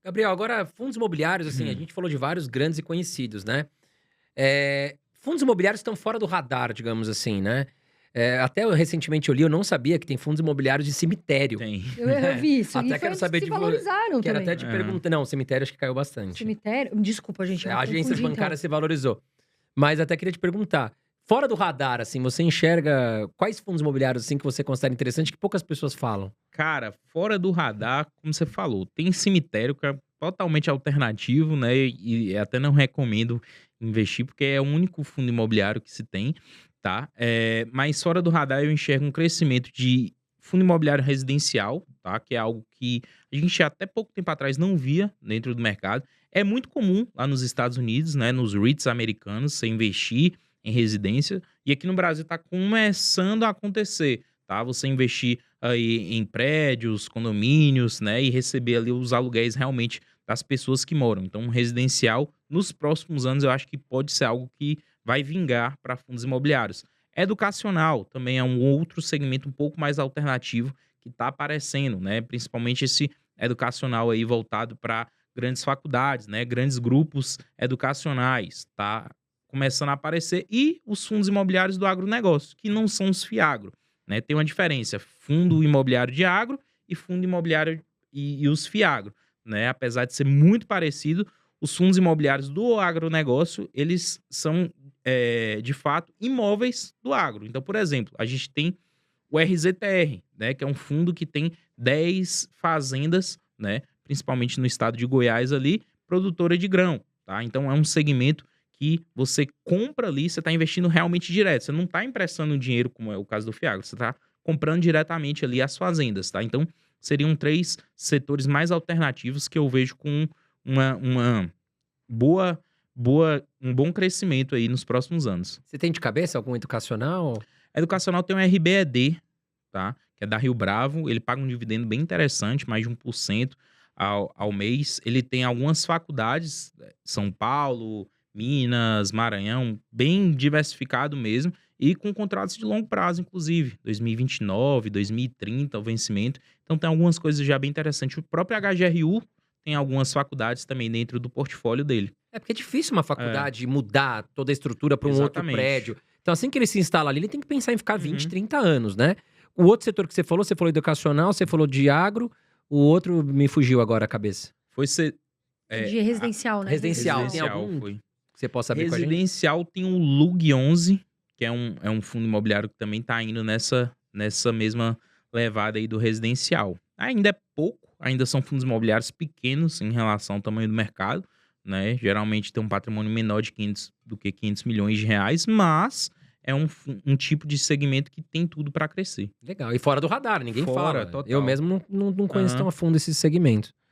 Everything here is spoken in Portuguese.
Gabriel, agora fundos imobiliários, assim, a Hum. gente falou de vários grandes e conhecidos, né? Fundos imobiliários estão fora do radar, digamos assim, né? Até recentemente eu li, eu não sabia que tem fundos imobiliários de cemitério. Tem. Eu vi isso. E Até foi quero um dos que saber se de valorizaram quero até também. te Aham. perguntar. Não, cemitério acho que caiu bastante. Cemitério. Desculpa, gente, eu A agências confundi então. bancárias se valorizou. Mas até queria te perguntar, fora do radar, assim, você enxerga quais fundos imobiliários assim que você considera interessante que poucas pessoas falam? Cara, fora do radar, como você falou, tem cemitério que é totalmente alternativo, né, e até não recomendo investir, porque é o único fundo imobiliário que se tem, tá. Mas fora do radar eu enxergo um crescimento de fundo imobiliário residencial, tá, que é algo que a gente até pouco tempo atrás não via dentro do mercado. É muito comum lá nos Estados Unidos, né, nos REITs americanos, você investir em residência, e aqui no Brasil está começando a acontecer, tá, você investir aí em prédios, condomínios, né, e receber ali os aluguéis realmente das pessoas que moram. Então, um residencial, nos próximos anos, eu acho que pode ser algo que vai vingar para fundos imobiliários. Educacional também é um outro segmento um pouco mais alternativo que está aparecendo, né? Principalmente esse educacional aí voltado para grandes faculdades, né? Grandes grupos educacionais, tá começando a aparecer. E os fundos imobiliários do agronegócio, que não são os FIAGRO, né? Tem uma diferença, fundo imobiliário de agro e fundo imobiliário e os FIAGRO, né? Apesar de ser muito parecido, os fundos imobiliários do agronegócio, eles são, de fato, imóveis do agro. Então, por exemplo, a gente tem o RZTR, né, que é um fundo que tem 10 fazendas, né, principalmente no estado de Goiás ali, produtora de grão, tá? Então é um segmento que você compra ali, você está investindo realmente direto, você não está emprestando dinheiro, como é o caso do Fiagro, você está comprando diretamente ali as fazendas, tá? Então seriam 3 setores mais alternativos que eu vejo com uma boa um bom crescimento aí nos próximos anos. Você tem de cabeça algum educacional? Educacional tem o RBED, tá? Que é da Rio Bravo. Ele paga um dividendo bem interessante, mais de 1% ao mês. Ele tem algumas faculdades, São Paulo, Minas, Maranhão, bem diversificado mesmo. E com contratos de longo prazo, inclusive. 2029, 2030, o vencimento. Então tem algumas coisas já bem interessantes. O próprio HGRU tem algumas faculdades também dentro do portfólio dele. É porque é difícil uma É, faculdade mudar toda a estrutura para um outro exatamente. prédio. Então, assim que ele se instala ali, ele tem que pensar em ficar 20, Uhum. 30 anos, né? O outro setor que você falou educacional, você falou de agro, o outro me fugiu agora a cabeça. Foi ser. De residencial, né? Residencial, tem Residencial, algum foi. que você possa abrir com a gente? Residencial tem o LUG11, que é um fundo imobiliário que também está indo nessa mesma levada aí do residencial. Ainda é pouco, ainda são fundos imobiliários pequenos em relação ao tamanho do mercado, né? Geralmente tem um patrimônio menor de 500 do que 500 milhões de reais, mas é um tipo de segmento que tem tudo para crescer. Legal. E fora do radar, ninguém Fora, fala. Eu total. mesmo não conheço tão Aham. a fundo esse segmento.